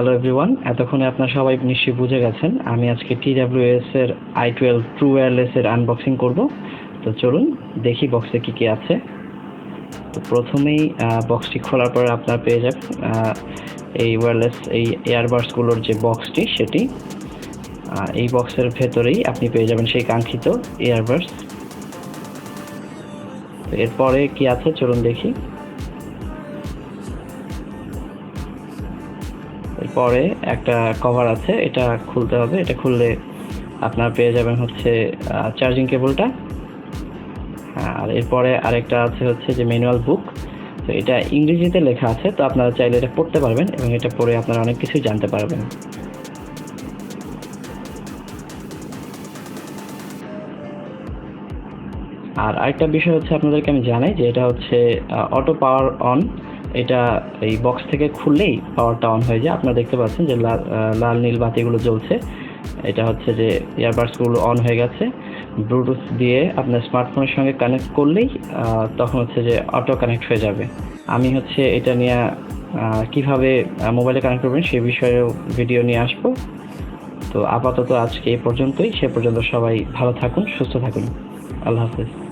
Hello everyone, এতক্ষণে আপনারা সবাই নিশ্চয়ই বুঝে গেছেন আমি আজকে TWS এর i12 ট্রু ওয়্যারলেস এর আনবক্সিং করব। তো চলুন দেখি বক্সে কি কি আছে। তো প্রথমেই বক্সটি খোলার পরে আপনারা পেয়ে যাবেন এই ওয়্যারলেস এই ইয়ারবাডসগুলোর যে বক্সটি সেটি। এই বক্সের ভেতরেই আপনি পেয়ে যাবেন সেই কাঙ্ক্ষিত ইয়ারবাডস। তো এরপরে কি আছে চলুন দেখি। এরপরে একটা কভার আছে, এটা খুলতে হবে। এটা খুললে আপনারা পেয়ে যাবেন হচ্ছে চার্জিং কেবলটা। আর এরপরে আরেকটা আছে হচ্ছে যে ম্যানুয়াল বুক। তো এটা ইংরেজিতে লেখা আছে, তো আপনারা চাইলে এটা পড়তে পারবেন এবং এটা পড়ে আপনারা অনেক কিছুই জানতে পারবেন। আর আরেকটা বিষয় হচ্ছে আপনাদেরকে আমি জানাই যে এটা হচ্ছে অটো পাওয়ার অন। এটা এই বক্স থেকে খুললেই পাওয়ারটা অন হয়ে যায়। আপনারা দেখতে পাচ্ছেন যে লাল নীল বাতিগুলো জ্বলছে। এটা হচ্ছে যে ইয়ারবাডসগুলো অন হয়ে গেছে। ব্লুটুথ দিয়ে আপনার স্মার্টফোনের সঙ্গে কানেক্ট করলেই তখন হচ্ছে যে অটো কানেক্ট হয়ে যাবে। আমি হচ্ছে এটা নিয়ে কিভাবে মোবাইলে কানেক্ট করবেন সেই বিষয়েও ভিডিও নিয়ে আসবো। তো আপাতত আজকে এই পর্যন্তই। সে পর্যন্ত সবাই ভালো থাকুন, সুস্থ থাকুন। আল্লাহ হাফেজ।